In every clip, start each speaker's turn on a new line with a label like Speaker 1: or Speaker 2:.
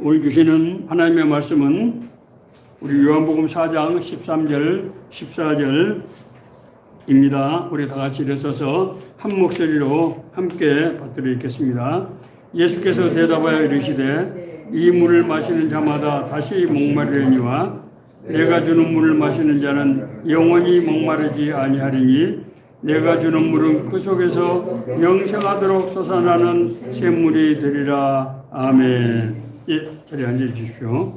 Speaker 1: 오늘 주시는 하나님의 말씀은 우리 요한복음 4장 13절, 14절입니다. 우리 다 같이 일어서서 한 목소리로 함께 받들어 읽겠습니다. 예수께서 대답하여 이르시되 이 물을 마시는 자마다 다시 목마르려니와 내가 주는 물을 마시는 자는 영원히 목마르지 아니하리니 내가 주는 물은 그 속에서 영생하도록 솟아나는 샘물이 되리라. 아멘. 예, 자리에 앉아 주십시오.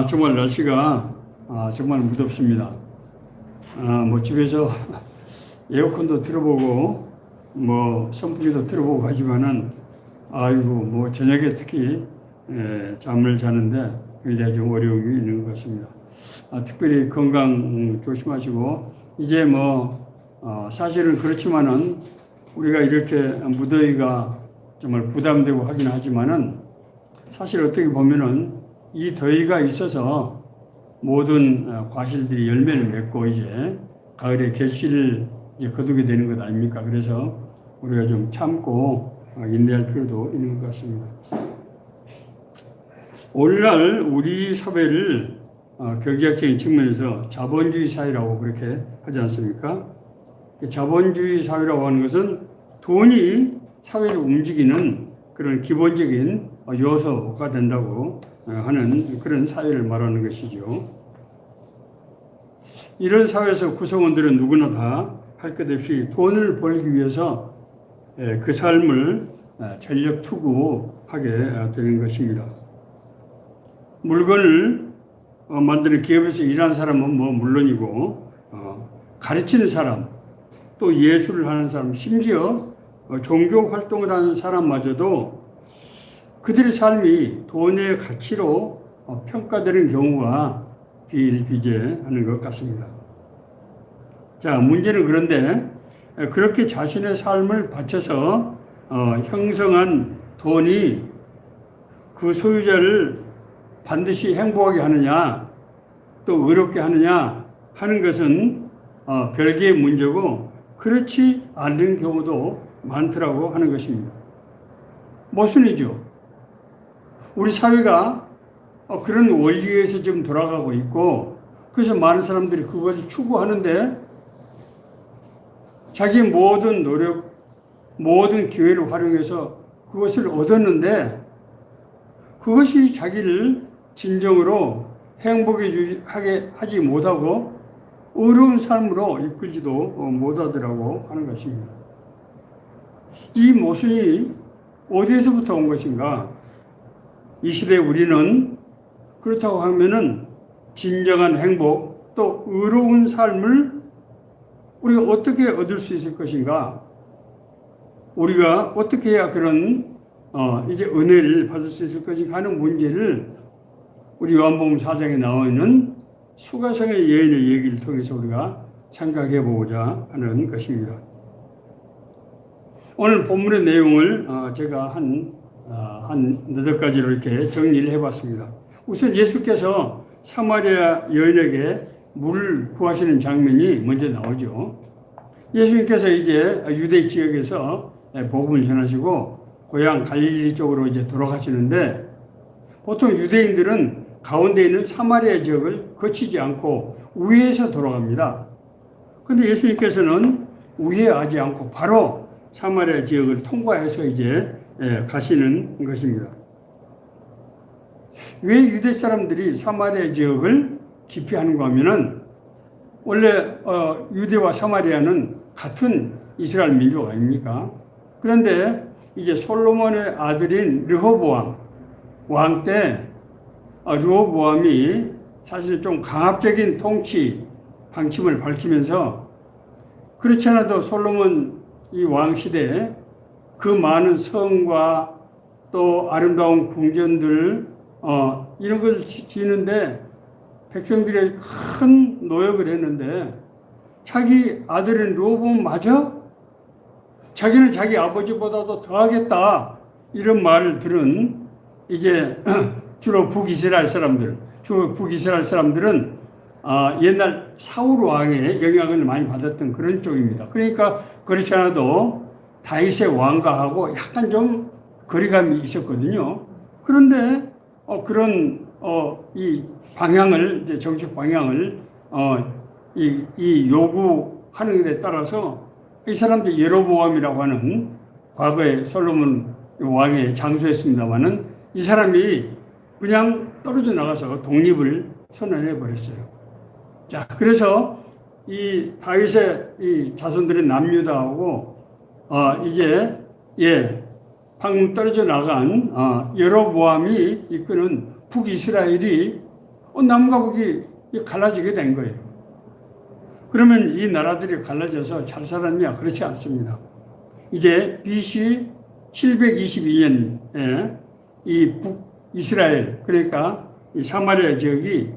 Speaker 1: 정말 날씨가 정말 무덥습니다. 뭐 집에서 에어컨도 틀어보고 뭐 선풍기도 틀어보고 하지만은 뭐 저녁에 특히 잠을 자는데 굉장히 좀 어려움이 있는 것 같습니다. 특별히 건강 조심하시고 이제 사실은 그렇지만은 우리가 이렇게 무더위가 정말 부담되고 하긴 하지만은 사실 어떻게 보면은 이 더위가 있어서 모든 과실들이 열매를 맺고 이제 가을에 결실을 이제 거두게 되는 것 아닙니까? 그래서 우리가 좀 참고 인내할 필요도 있는 것 같습니다. 오늘날 우리 사회를 경제학적인 측면에서 자본주의 사회라고 그렇게 하지 않습니까? 자본주의 사회라고 하는 것은 돈이 사회를 움직이는 그런 기본적인 요소가 된다고 하는 그런 사회를 말하는 것이죠. 이런 사회에서 구성원들은 누구나 다 할 것 없이 돈을 벌기 위해서 그 삶을 전력 투구하게 되는 것입니다. 물건을 만드는 기업에서 일하는 사람은 물론이고 가르치는 사람, 또 예술을 하는 사람, 심지어 종교 활동을 하는 사람마저도 그들의 삶이 돈의 가치로 평가되는 경우가 비일비재하는 것 같습니다. 자, 문제는 그런데 그렇게 자신의 삶을 바쳐서 형성한 돈이 그 소유자를 반드시 행복하게 하느냐, 또 의롭게 하느냐 하는 것은 별개의 문제고 그렇지 않는 경우도 많더라고 하는 것입니다. 모순이죠. 우리 사회가 그런 원리에서 지금 돌아가고 있고 그래서 많은 사람들이 그것을 추구하는데 자기의 모든 노력, 모든 기회를 활용해서 그것을 얻었는데 그것이 자기를 진정으로 행복하게 하지 못하고 어려운 삶으로 이끌지도 못하더라고 하는 것입니다. 이 모순이 어디에서부터 온 것인가? 이 시대에 우리는 그렇다고 하면은 진정한 행복 또 의로운 삶을 우리가 어떻게 얻을 수 있을 것인가? 우리가 어떻게 해야 그런 이제 은혜를 받을 수 있을 것인가 하는 문제를 우리 요한복음 4장에 나와 있는 수가성의 여인의 얘기를 통해서 우리가 생각해 보고자 하는 것입니다. 오늘 본문의 내용을 제가 한 8가지로 이렇게 정리를 해봤습니다. 우선 예수께서 사마리아 여인에게 물을 구하시는 장면이 먼저 나오죠. 예수님께서 이제 유대 지역에서 복음을 전하시고 고향 갈릴리 쪽으로 이제 돌아가시는데 보통 유대인들은 가운데 있는 사마리아 지역을 거치지 않고 우회해서 돌아갑니다. 그런데 예수님께서는 우회하지 않고 바로 사마리아 지역을 통과해서 이제 가시는 것입니다. 왜 유대 사람들이 사마리아 지역을 기피하는가 하면은 원래 유대와 사마리아는 같은 이스라엘 민족 아닙니까? 그런데 이제 솔로몬의 아들인 르호보암 왕 때 르호보암이 사실 좀 강압적인 통치 방침을 밝히면서 그렇지 않아도 솔로몬 이 왕 시대에 그 많은 성과 또 아름다운 궁전들 이런 걸 지는데 백성들이 큰 노역을 했는데 자기 아들인 르호보암마저 자기는 자기 아버지보다도 더하겠다 이런 말을 들은 이제 주로 북이스라엘 사람들은 옛날 사울 왕의 영향을 많이 받았던 그런 쪽입니다. 그러니까 그렇지 않아도 다윗의 왕가하고 약간 좀 거리감이 있었거든요. 그런데 이 방향을 이제 정책 방향을 이 요구하는 데 따라서 이 사람들 여로보암이라고 하는 과거에 솔로몬 왕의 장수였습니다만은 이 사람이 그냥 떨어져 나가서 독립을 선언해 버렸어요. 자, 그래서 이 다윗의 이 자손들의 남유다하고 이제 방금 떨어져 나간 여로보암이 이끄는 북이스라엘이 남과 북이 갈라지게 된 거예요. 그러면 이 나라들이 갈라져서 잘 살았냐? 그렇지 않습니다. 이제 BC 722년에 이 북이스라엘, 그러니까 이 사마리아 지역이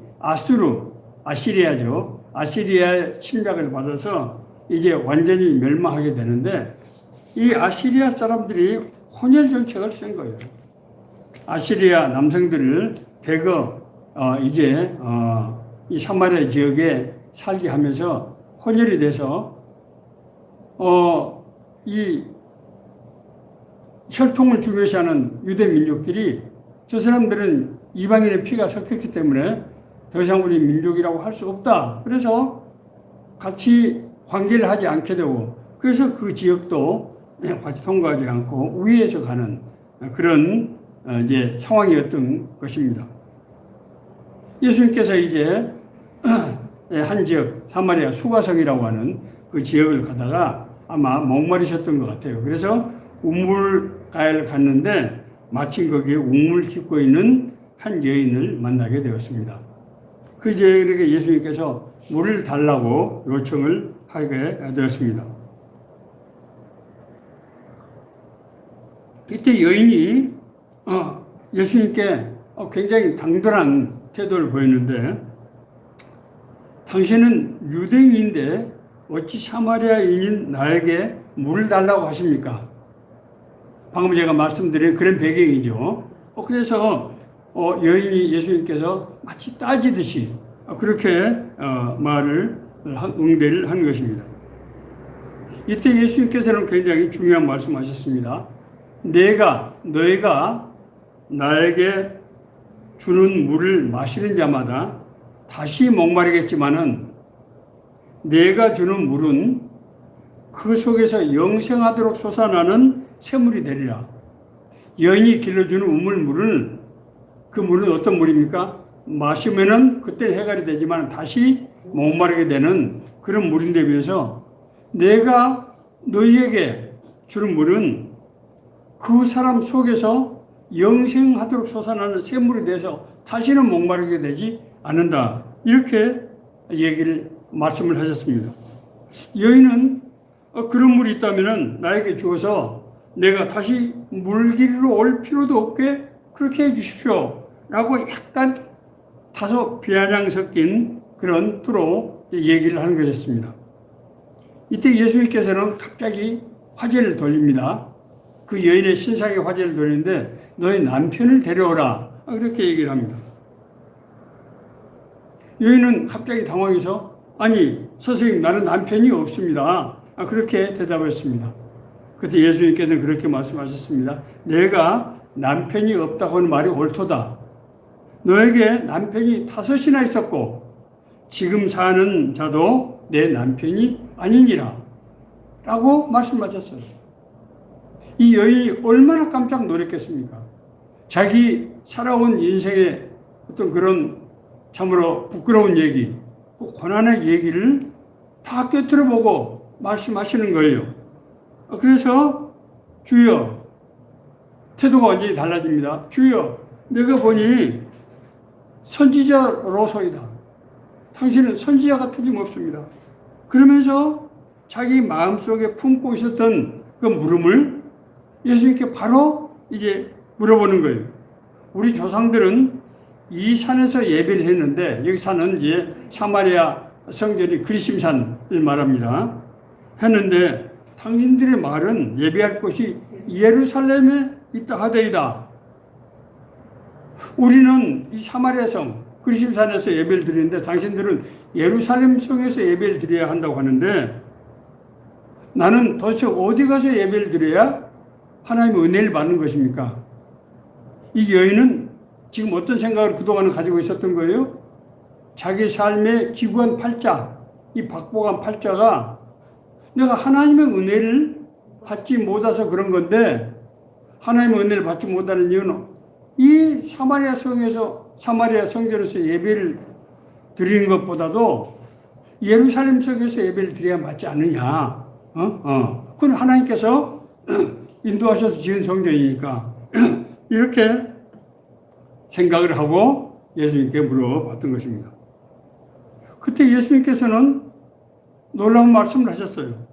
Speaker 1: 아시리아죠. 아시리아의 침략을 받아서 이제 완전히 멸망하게 되는데 이 아시리아 사람들이 혼혈 정책을 쓴 거예요. 아시리아 남성들을 대거 이 사마리아 지역에 살게 하면서 혼혈이 돼서 이 혈통을 중요시하는 유대 민족들이 저 사람들은 이방인의 피가 섞였기 때문에 더 이상 우리 민족이라고 할 수 없다. 그래서 같이 관계를 하지 않게 되고 그래서 그 지역도 같이 통과하지 않고 우회해서 가는 그런 이제 상황이었던 것입니다. 예수님께서 이제 한 지역 사마리아 수가성이라고 하는 그 지역을 가다가 아마 목마르셨던 것 같아요. 그래서 우물가에를 갔는데 마침 거기에 우물 깃고 있는 한 여인을 만나게 되었습니다. 그 여인에게 예수님께서 물을 달라고 요청을 하게 되었습니다. 이때 여인이 예수님께 굉장히 당돌한 태도를 보였는데 당신은 유대인인데 어찌 사마리아인인 나에게 물을 달라고 하십니까? 방금 제가 말씀드린 그런 배경이죠. 그래서 여인이 예수님께서 마치 따지듯이 그렇게 응대를 한 것입니다. 이때 예수님께서는 굉장히 중요한 말씀하셨습니다. 너희가 나에게 주는 물을 마시는 자마다 다시 목마르겠지만은 내가 주는 물은 그 속에서 영생하도록 솟아나는 샘물이 되리라. 여인이 길러주는 우물물은 그 물은 어떤 물입니까? 마시면은 그때 해갈이 되지만 다시 목마르게 되는 그런 물인데 비해서 내가 너희에게 주는 물은 그 사람 속에서 영생하도록 솟아나는 샘물이 돼서 다시는 목마르게 되지 않는다. 이렇게 말씀을 하셨습니다. 여인은 그런 물이 있다면 나에게 주어서 내가 다시 물길로 올 필요도 없게 그렇게 해주십시오. 라고 약간 다소 비아냥 섞인 그런 투로 얘기를 하는 것이었습니다. 이때 예수님께서는 갑자기 화제를 돌립니다. 그 여인의 신상에 화제를 돌리는데 너의 남편을 데려오라. 그렇게 얘기를 합니다. 여인은 갑자기 당황해서 아니 선생님 나는 남편이 없습니다. 그렇게 대답했습니다. 그때 예수님께서는 그렇게 말씀하셨습니다. 내가 남편이 없다고 하는 말이 옳도다. 너에게 남편이 5이나 있었고 지금 사는 자도 내 남편이 아니니라 라고 말씀하셨어요. 이 여인이 얼마나 깜짝 놀랐겠습니까? 자기 살아온 인생의 어떤 그런 참으로 부끄러운 얘기, 고난의 얘기를 다 꿰뚫어보고 말씀하시는 거예요. 그래서 주여, 태도가 완전히 달라집니다. 주여, 내가 보니 선지자로소이다. 당신은 선지자가 틀림없습니다. 그러면서 자기 마음속에 품고 있었던 그 물음을 예수님께 바로 이제 물어보는 거예요. 우리 조상들은 이 산에서 예배를 했는데 여기 산은 이제 사마리아 성전이 그리심산을 말합니다. 했는데 당신들의 말은 예배할 곳이 예루살렘에 있다 하되이다. 우리는 이 사마리아 성 그리심산에서 예배를 드리는데 당신들은 예루살렘 성에서 예배를 드려야 한다고 하는데 나는 도대체 어디 가서 예배를 드려야 하나님의 은혜를 받는 것입니까? 이 여인은 지금 어떤 생각을 그동안 가지고 있었던 거예요? 자기 삶의 기구한 팔자, 이 박복한 팔자가 내가 하나님의 은혜를 받지 못해서 그런 건데, 하나님의 은혜를 받지 못하는 이유는 이 사마리아 성전에서 예배를 드리는 것보다도 예루살렘 성에서 예배를 드려야 맞지 않느냐. 그건 하나님께서 인도하셔서 지은 성전이니까. 이렇게 생각을 하고 예수님께 물어봤던 것입니다. 그때 예수님께서는 놀라운 말씀을 하셨어요.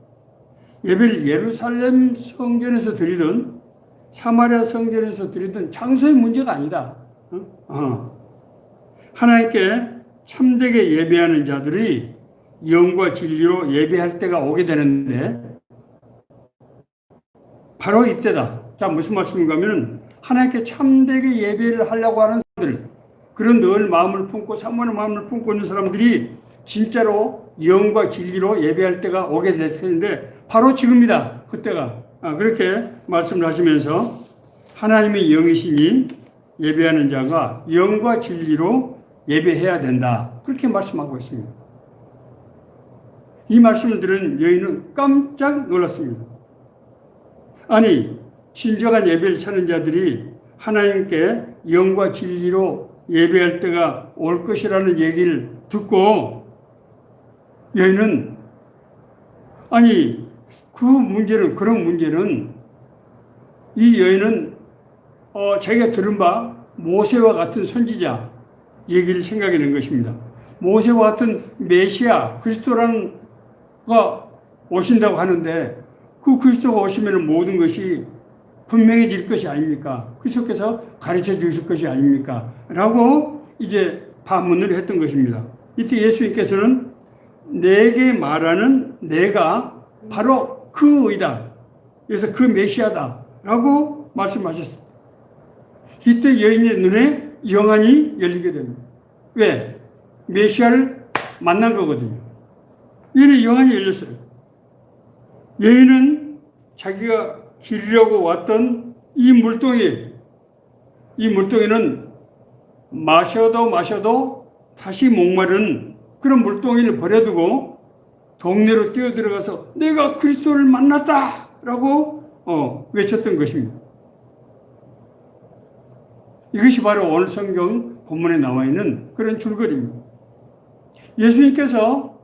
Speaker 1: 예배를 예루살렘 성전에서 드리든 사마리아 성전에서 드리든 장소의 문제가 아니다. 하나님께 참되게 예배하는 자들이 영과 진리로 예배할 때가 오게 되는데 바로 이때다. 자, 무슨 말씀인가 하면 하나님께 참되게 예배를 하려고 하는 사람들, 그런 늘 마음을 품고 사모하는 마음을 품고 있는 사람들이 진짜로 영과 진리로 예배할 때가 오게 될 텐데 바로 지금이다. 그때가. 그렇게 말씀을 하시면서 하나님의 영이시니 예배하는 자가 영과 진리로 예배해야 된다. 그렇게 말씀하고 있습니다. 이 말씀을 들은 여인은 깜짝 놀랐습니다. 아니, 진정한 예배를 찾는 자들이 하나님께 영과 진리로 예배할 때가 올 것이라는 얘기를 듣고 여인은 아니 그런 문제는 이 여인은 자기가 들은 바 모세와 같은 선지자 얘기를 생각해낸 것입니다. 모세와 같은 메시아 그리스도라는 가 오신다고 하는데 그 그리스도가 오시면 모든 것이 분명해질 것이 아닙니까? 그리스도께서 가르쳐 주실 것이 아닙니까? 라고 이제 반문을 했던 것입니다. 이때 예수님께서는 내게 말하는 내가 바로 그 의다. 그래서 그 메시아다. 라고 말씀하셨습니다. 이때 여인의 눈에 영안이 열리게 됩니다. 왜? 메시아를 만난 거거든요. 여인의 영안이 열렸어요. 여인은 자기가 기르려고 왔던 이 물동이는 마셔도 다시 목마른 그런 물동이를 버려두고 동네로 뛰어들어가서 내가 그리스도를 만났다! 라고 외쳤던 것입니다. 이것이 바로 오늘 성경 본문에 나와 있는 그런 줄거리입니다. 예수님께서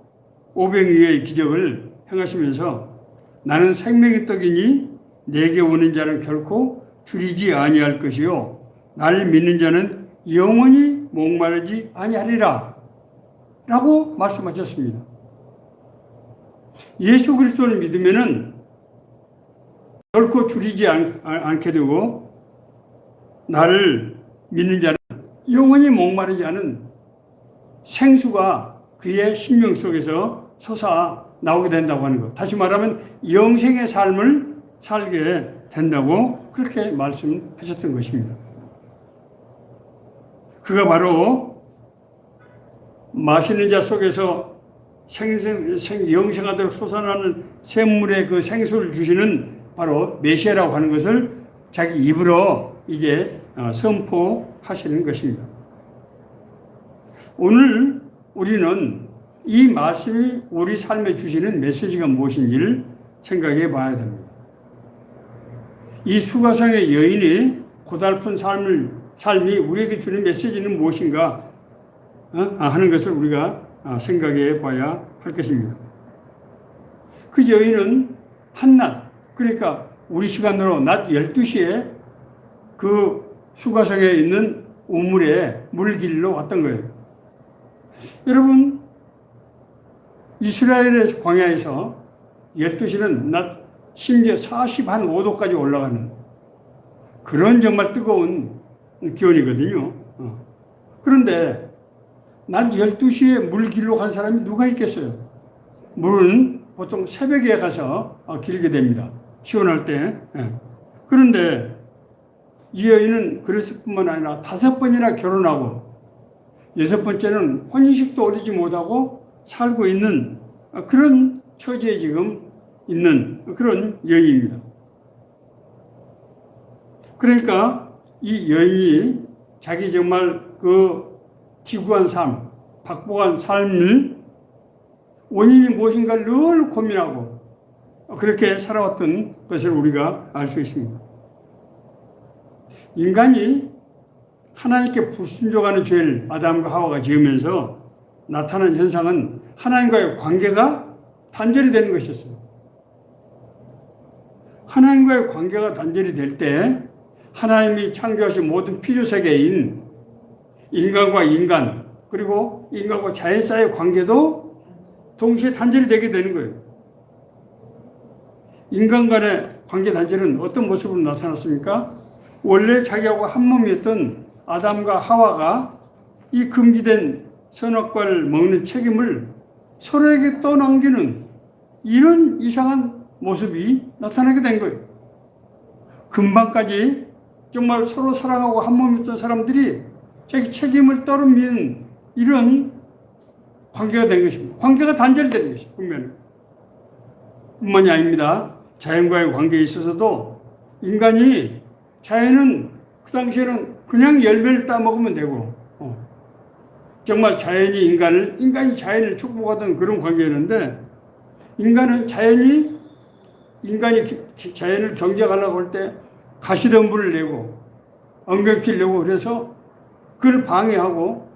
Speaker 1: 오병이어의 기적을 행하시면서 나는 생명의 떡이니 내게 오는 자는 결코 줄이지 아니할 것이요 나를 믿는 자는 영원히 목마르지 아니하리라 라고 말씀하셨습니다. 예수 그리스도를 믿으면은 결코 줄이지 않게 되고 나를 믿는 자는 영원히 목마르지 않은 생수가 그의 심령 속에서 솟아 나오게 된다고 하는 것. 다시 말하면 영생의 삶을 살게 된다고 그렇게 말씀하셨던 것입니다. 그가 바로 마시는 자 속에서 영생하도록 솟아나는 샘물의 그 생수를 주시는 바로 메시아라고 하는 것을 자기 입으로 이제 선포하시는 것입니다. 오늘 우리는 이 말씀이 우리 삶에 주시는 메시지가 무엇인지를 생각해 봐야 됩니다. 이 수가성의 여인이 고달픈 삶이 우리에게 주는 메시지는 무엇인가 하는 것을 우리가 생각해 봐야 할 것입니다. 그 여인은 한낮, 그러니까 우리 시간으로 낮 12시에 그 수가성에 있는 우물에 물 길러 왔던 거예요. 여러분, 이스라엘의 광야에서 12시는 낮 심지어 45도까지 올라가는 그런 정말 뜨거운 기온이거든요. 그런데 낮 12시에 물 길러 간 사람이 누가 있겠어요? 물은 보통 새벽에 가서 길게 됩니다. 시원할 때. 그런데 이 여인은 그랬을 뿐만 아니라 5번이나 결혼하고 6번째는 혼인식도 오르지 못하고 살고 있는 그런 처지에 지금 있는 그런 여인입니다. 그러니까 이 여인이 자기 정말 그 기구한 삶, 박복한 삶을 원인이 무엇인가를 늘 고민하고 그렇게 살아왔던 것을 우리가 알 수 있습니다. 인간이 하나님께 불순종하는 죄를 아담과 하와가 지으면서 나타난 현상은 하나님과의 관계가 단절이 되는 것이었어요. 하나님과의 관계가 단절이 될 때 하나님이 창조하신 모든 피조세계인 인간과 인간 그리고 인간과 자연 사이의 관계도 동시에 단절이 되게 되는 거예요. 인간 간의 관계 단절은 어떤 모습으로 나타났습니까? 원래 자기하고 한 몸이었던 아담과 하와가 이 금지된 선악과를 먹는 책임을 서로에게 떠넘기는 이런 이상한 모습이 나타나게 된 거예요. 금방까지 정말 서로 사랑하고 한 몸이었던 사람들이 자기 책임을 떠넘기는 이런 관계가 된 것입니다. 관계가 단절되는 것입니다. 분명히. 뿐만이 아닙니다. 자연과의 관계에 있어서도 인간이 자연은 그 당시에는 그냥 열매를 따먹으면 되고 정말 자연이 인간이 자연을 축복하던 그런 관계였는데 인간이 자연을 경쟁하려고 할 때 가시덤불을 내고 엉겅퀴를 내고 그래서 그걸 방해하고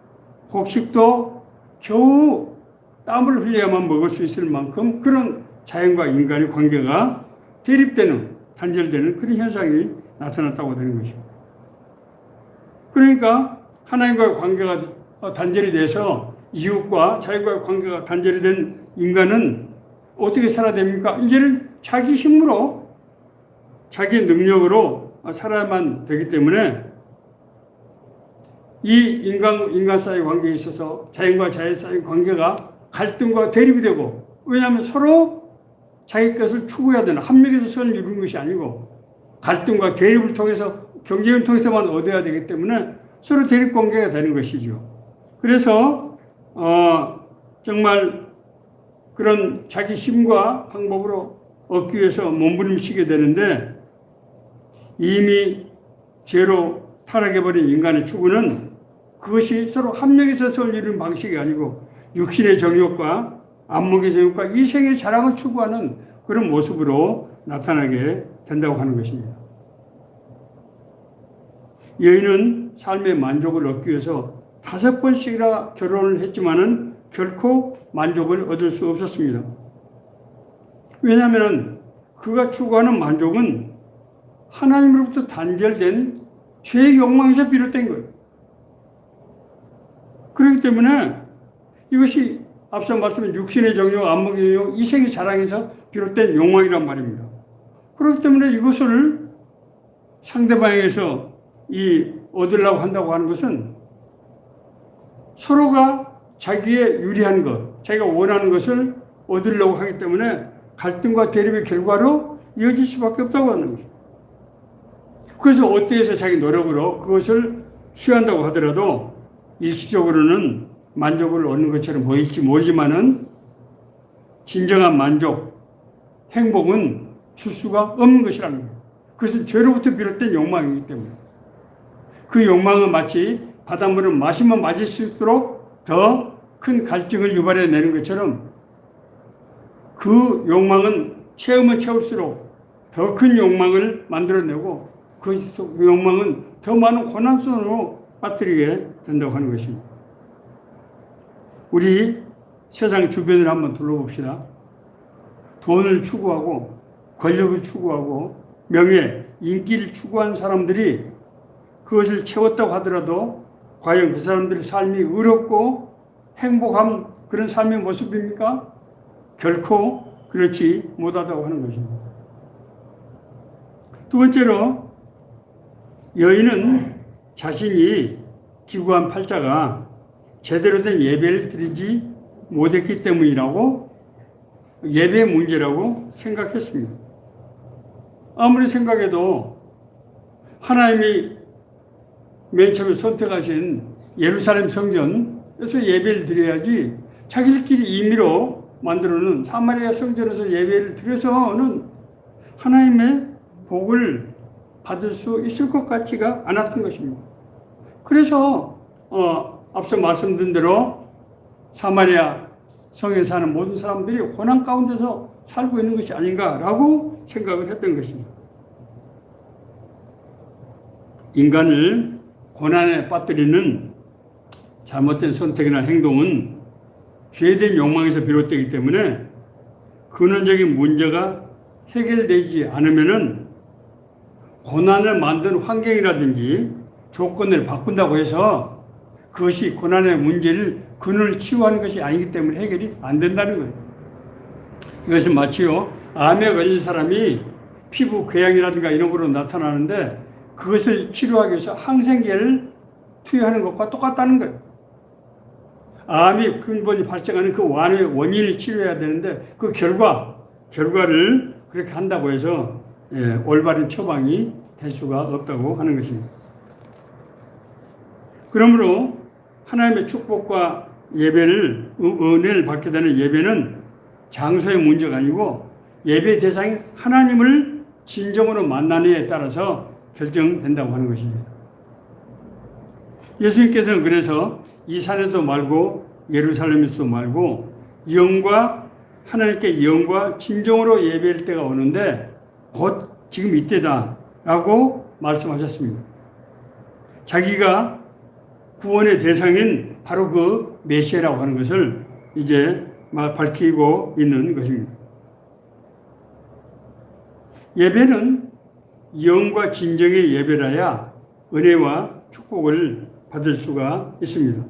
Speaker 1: 곡식도 겨우 땀을 흘려야만 먹을 수 있을 만큼 그런 자연과 인간의 관계가 대립되는 단절되는 그런 현상이 나타났다고 되는 것입니다. 그러니까 하나님과의 관계가 단절이 돼서 이웃과 자연과의 관계가 단절이 된 인간은 어떻게 살아야 됩니까? 이제는 자기 힘으로 자기 능력으로 살아야만 되기 때문에 이 인간 사이의 관계에 있어서 자연과 자연 사이의 관계가 갈등과 대립이 되고 왜냐하면 서로 자기 것을 추구해야 되는 합력해서 선을 이루는 것이 아니고 갈등과 대립을 통해서 경쟁을 통해서만 얻어야 되기 때문에 서로 대립 관계가 되는 것이죠. 그래서 정말 그런 자기 힘과 방법으로 얻기 위해서 몸부림치게 되는데 이미 죄로 타락해버린 인간의 추구는 그것이 서로 합력해서 선을 이루는 방식이 아니고 육신의 정욕과 안목의 정욕과 이생의 자랑을 추구하는 그런 모습으로 나타나게 된다고 하는 것입니다. 여인은 삶의 만족을 얻기 위해서 5번씩이나 결혼을 했지만은 결코 만족을 얻을 수 없었습니다. 왜냐하면 그가 추구하는 만족은 하나님으로부터 단절된 죄의 욕망에서 비롯된 거예요. 그렇기 때문에 이것이 앞서 말씀드린 육신의 정욕, 안목의 정욕, 이생의 자랑에서 비롯된 욕망이란 말입니다. 그렇기 때문에 이것을 상대방에게서 얻으려고 한다고 하는 것은 서로가 자기의 유리한 것, 자기가 원하는 것을 얻으려고 하기 때문에 갈등과 대립의 결과로 이어질 수밖에 없다고 하는 것입니다. 그래서 어떻게 해서 자기 노력으로 그것을 취한다고 하더라도 일시적으로는 만족을 얻는 것처럼 보일지 모르지만은 진정한 만족, 행복은 줄 수가 없는 것이라는 거예요. 그것은 죄로부터 비롯된 욕망이기 때문에 그 욕망은 마치 바닷물을 마시면 마실수록 더 큰 갈증을 유발해내는 것처럼 그 욕망은 채우면 채울수록 더 큰 욕망을 만들어내고 그 욕망은 더 많은 고난선으로 빠뜨리게 된다고 하는 것입니다. 우리 세상 주변을 한번 둘러봅시다. 돈을 추구하고 권력을 추구하고 명예, 인기를 추구한 사람들이 그것을 채웠다고 하더라도 과연 그 사람들의 삶이 의롭고 행복한 그런 삶의 모습입니까? 결코 그렇지 못하다고 하는 것입니다. 두 번째로 여인은 자신이 기구한 팔자가 제대로 된 예배를 드리지 못했기 때문이라고 예배 문제라고 생각했습니다. 아무리 생각해도 하나님이 맨 처음에 선택하신 예루살렘 성전에서 예배를 드려야지 자기들끼리 임의로 만들어놓은 사마리아 성전에서 예배를 드려서는 하나님의 복을 받을 수 있을 것 같지가 않았던 것입니다. 그래서 앞서 말씀드린 대로 사마리아 성에 사는 모든 사람들이 고난 가운데서 살고 있는 것이 아닌가라고 생각을 했던 것입니다. 인간을 고난에 빠뜨리는 잘못된 선택이나 행동은 죄된 욕망에서 비롯되기 때문에 근원적인 문제가 해결되지 않으면은 고난을 만든 환경이라든지 조건을 바꾼다고 해서 그것이 고난의 문제를 근원을 치유하는 것이 아니기 때문에 해결이 안 된다는 거예요. 이것은 마치요 암에 걸린 사람이 피부 궤양이라든가 이런 거로 나타나는데 그것을 치료하기 위해서 항생제를 투여하는 것과 똑같다는 거예요. 암이 근본이 발생하는 그 원인을 치료해야 되는데 그 결과를 그렇게 한다고 해서 올바른 처방이 될 수가 없다고 하는 것입니다. 그러므로 하나님의 축복과 예배를 은혜를 받게 되는 예배는 장소의 문제가 아니고 예배 대상이 하나님을 진정으로 만나느냐에 따라서 결정된다고 하는 것입니다. 예수님께서는 그래서 이 산에도 말고 예루살렘에서도 말고 하나님께 영과 진정으로 예배할 때가 오는데 곧 지금 이때다라고 말씀하셨습니다. 자기가 구원의 대상인 바로 그 메시아라고 하는 것을 이제 밝히고 있는 것입니다. 예배는 영과 진정의 예배라야 은혜와 축복을 받을 수가 있습니다.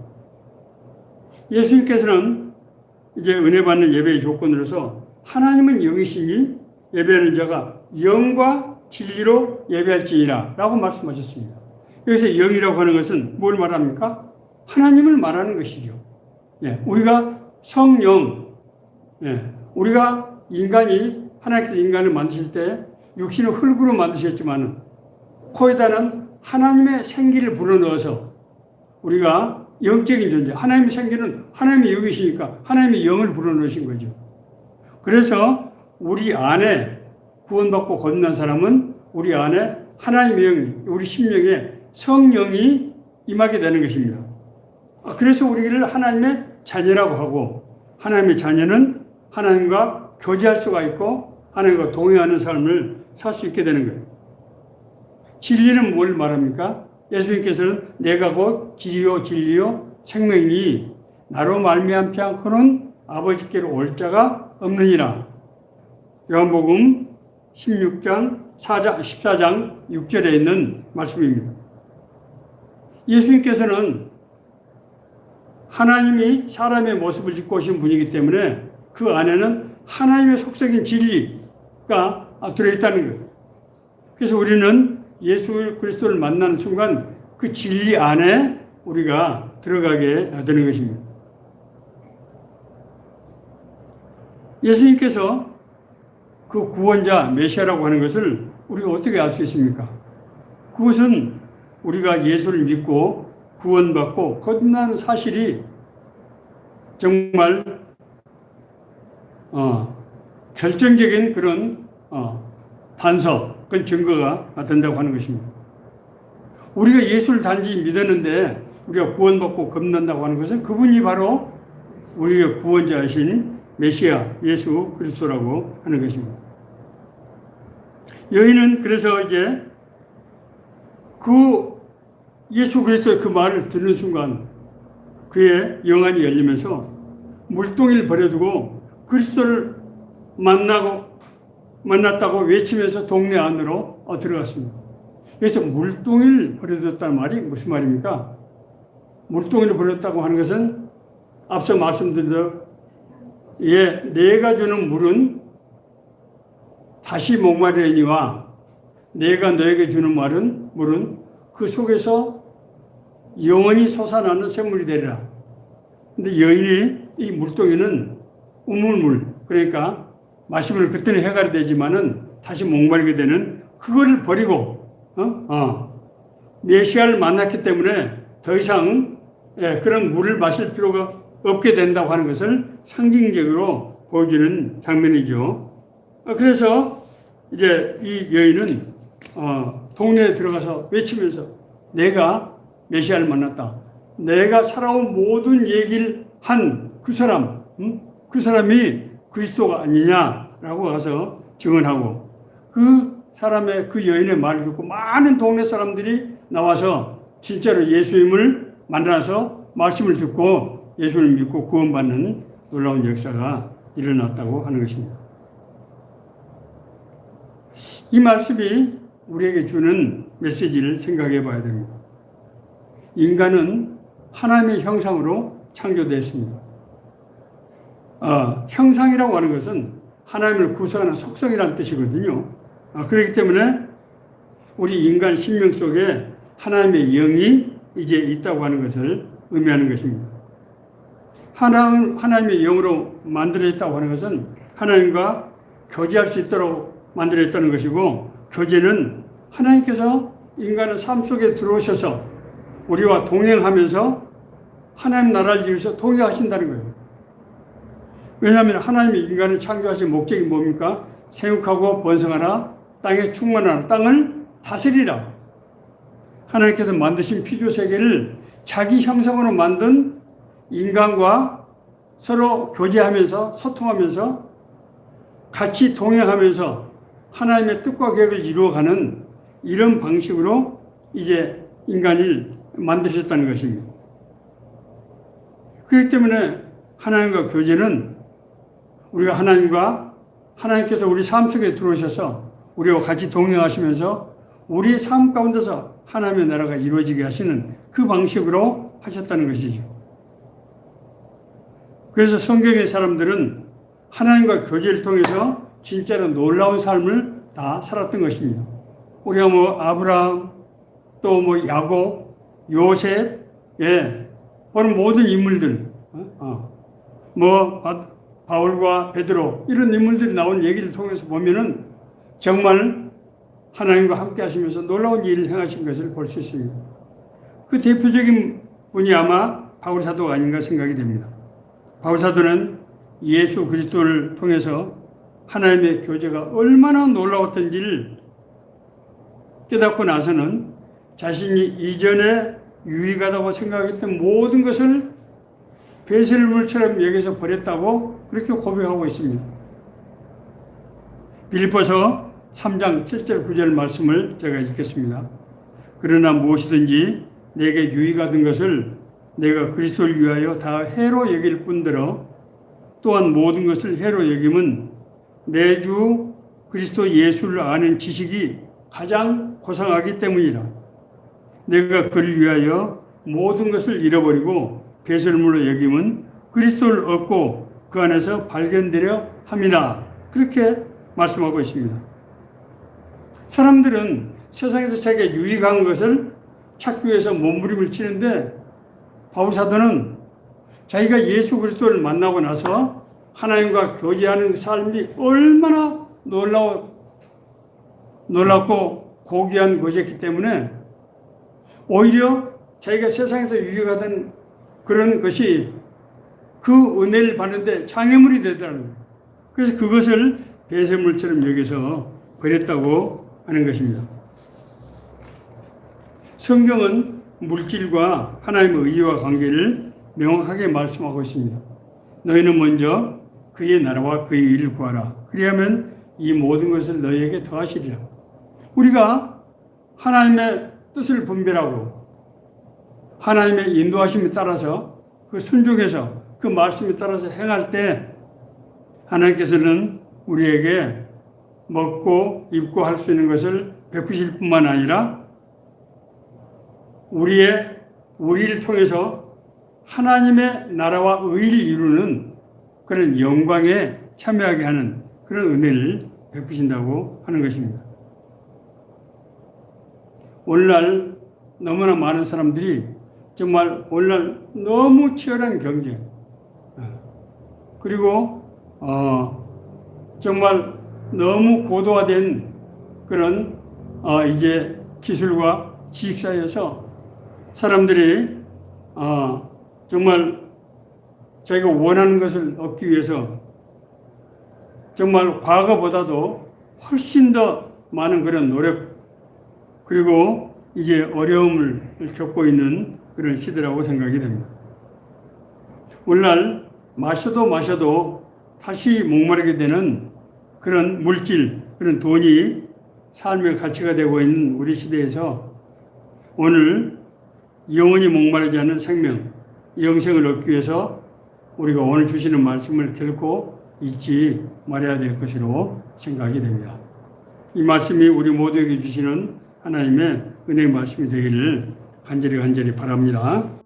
Speaker 1: 예수님께서는 이제 은혜 받는 예배의 조건으로서 하나님은 영이시니 예배하는 자가 영과 진리로 예배할지니라 라고 말씀하셨습니다. 여기서 영이라고 하는 것은 뭘 말합니까? 하나님을 말하는 것이죠. 우리가 성령, 우리가 하나님께서 인간을 만드실 때 육신을 흙으로 만드셨지만 거기다는 하나님의 생기를 불어넣어서 우리가 영적인 존재, 하나님의 생기는 하나님의 영이시니까 하나님의 영을 불어넣으신 거죠. 그래서 우리 안에 구원받고 거듭난 사람은 우리 안에 하나님의 영, 우리 심령에 성령이 임하게 되는 것입니다. 그래서 우리를 하나님의 자녀라고 하고 하나님의 자녀는 하나님과 교제할 수가 있고 하나님과 동행하는 삶을 살 수 있게 되는 거예요. 진리는 뭘 말합니까? 예수님께서는 내가 곧 길이요 진리요 생명이니 나로 말미암지 않고는 아버지께로 올 자가 없느니라. 요한복음 16장 14장 6절에 있는 말씀입니다. 예수님께서는 하나님이 사람의 모습을 짓고 오신 분이기 때문에 그 안에는 하나님의 속성인 진리가 들어있다는 거예요. 그래서 우리는 예수 그리스도를 만나는 순간 그 진리 안에 우리가 들어가게 되는 것입니다. 예수님께서 그 구원자 메시아라고 하는 것을 우리가 어떻게 알 수 있습니까? 그것은 우리가 예수를 믿고 구원받고 거듭나는 사실이 정말 결정적인 그런 단서, 그런 증거가 된다고 하는 것입니다. 우리가 예수를 단지 믿었는데 우리가 구원받고 겁난다고 하는 것은 그분이 바로 우리의 구원자이신 메시아 예수 그리스도라고 하는 것입니다. 여인은 그래서 이제 그 예수 그리스도의 그 말을 듣는 순간 그의 영안이 열리면서 물동이를 버려두고 그리스도를 만났다고 외치면서 동네 안으로 들어갔습니다. 그래서 물동이를 버려뒀다는 말이 무슨 말입니까? 물동이를 버렸다고 하는 것은 앞서 말씀드린 대로 내가 주는 물은 다시 목마르니와 내가 너에게 주는 물은 그 속에서 영원히 솟아나는 샘물이 되리라. 근데 여인이 이 물동이는 우물물, 그러니까 마시면 그때는 해갈이 되지만은 다시 목마르게 되는 그거를 버리고 메시아를 만났기 때문에 더 이상 그런 물을 마실 필요가 없게 된다고 하는 것을 상징적으로 보여주는 장면이죠. 그래서 이제 이 여인은 동네에 들어가서 외치면서 내가 메시아를 만났다. 내가 살아온 모든 얘기를 한 그 사람, 그 사람이 그리스도가 아니냐라고 가서 증언하고 그 사람의 그 여인의 말을 듣고 많은 동네 사람들이 나와서 진짜로 예수님을 만나서 말씀을 듣고 예수를 믿고 구원받는 놀라운 역사가 일어났다고 하는 것입니다. 이 말씀이 우리에게 주는 메시지를 생각해 봐야 됩니다. 인간은 하나님의 형상으로 창조되었습니다. 형상이라고 하는 것은 하나님을 구성하는 속성이라는 뜻이거든요. 그렇기 때문에 우리 인간 sinh命 속에 하나님의 영이 이제 있다고 하는 것을 의미하는 것입니다. 하나님의 영으로 만들어졌다고 하는 것은 하나님과 교제할 수 있도록 만들어졌다는 것이고, 교제는 하나님께서 인간의 삶 속에 들어오셔서 우리와 동행하면서 하나님 나라를 이루셔서 통일하신다는 거예요. 왜냐하면 하나님이 인간을 창조하신 목적이 뭡니까? 생육하고 번성하라, 땅에 충만하라, 땅을 다스리라. 하나님께서 만드신 피조 세계를 자기 형상으로 만든 인간과 서로 교제하면서 소통하면서 같이 동행하면서 하나님의 뜻과 계획을 이루어가는 이런 방식으로 이제 인간을 만드셨다는 것입니다. 그렇기 때문에 하나님과 교제는 우리가 하나님께서 우리 삶 속에 들어오셔서 우리와 같이 동행하시면서 우리의 삶 가운데서 하나님의 나라가 이루어지게 하시는 그 방식으로 하셨다는 것이죠. 그래서 성경의 사람들은 하나님과 교제를 통해서 진짜로 놀라운 삶을 다 살았던 것입니다. 우리가 아브라함, 또 야곱, 요셉, 그런 모든 인물들, 바울과 베드로, 이런 인물들이 나온 얘기를 통해서 보면은 정말 하나님과 함께 하시면서 놀라운 일을 행하신 것을 볼 수 있습니다. 그 대표적인 분이 아마 바울 사도가 아닌가 생각이 됩니다. 바울 사도는 예수 그리스도를 통해서 하나님의 교제가 얼마나 놀라웠던지를 깨닫고 나서는 자신이 이전에 유익하다고 생각했던 모든 것을 배설물처럼 여기서 버렸다고 그렇게 고백하고 있습니다. 빌립보서 3장 7절 9절 말씀을 제가 읽겠습니다. 그러나 무엇이든지 내게 유익하던 것을 내가 그리스도를 위하여 다 해로 여길 뿐더러 또한 모든 것을 해로 여김은 내 주 그리스도 예수를 아는 지식이 가장 고상하기 때문이라. 내가 그를 위하여 모든 것을 잃어버리고 배설물로 여김은 그리스도를 얻고 그 안에서 발견되려 합니다. 그렇게 말씀하고 있습니다. 사람들은 세상에서 자기가 유익한 것을 찾기 위해서 몸부림을 치는데 바울 사도는 자기가 예수 그리스도를 만나고 나서 하나님과 교제하는 삶이 얼마나 놀랍고 고귀한 것이었기 때문에 오히려 자기가 세상에서 유익하던 그런 것이 그 은혜를 받는데 장애물이 되더라는 거예요. 그래서 그것을 배설물처럼 여기서 버렸다고 하는 것입니다. 성경은 물질과 하나님의 의와 관계를 명확하게 말씀하고 있습니다. 너희는 먼저 그의 나라와 그의 일을 구하라. 그리하면 이 모든 것을 너희에게 더하시리라. 우리가 하나님의 뜻을 분별하고 하나님의 인도하심에 따라서 그 순종해서 그 말씀에 따라서 행할 때 하나님께서는 우리에게 먹고 입고 할 수 있는 것을 베푸실 뿐만 아니라 우리를 통해서 하나님의 나라와 의를 이루는 그런 영광에 참여하게 하는 그런 은혜를 베푸신다고 하는 것입니다. 오늘날 너무나 많은 사람들이 정말 오늘날 너무 치열한 경쟁, 그리고 정말 너무 고도화된 그런 이제 기술과 지식 사이에서 사람들이 정말 자기가 원하는 것을 얻기 위해서 정말 과거보다도 훨씬 더 많은 그런 노력 그리고 이제 어려움을 겪고 있는 그런 시대라고 생각이 됩니다. 오늘날 마셔도 다시 목마르게 되는 그런 물질, 그런 돈이 삶의 가치가 되고 있는 우리 시대에서 오늘 영원히 목마르지 않는 생명, 영생을 얻기 위해서 우리가 오늘 주시는 말씀을 결코 잊지 말아야 될 것으로 생각이 됩니다. 이 말씀이 우리 모두에게 주시는 하나님의 은혜의 말씀이 되기를 간절히 바랍니다.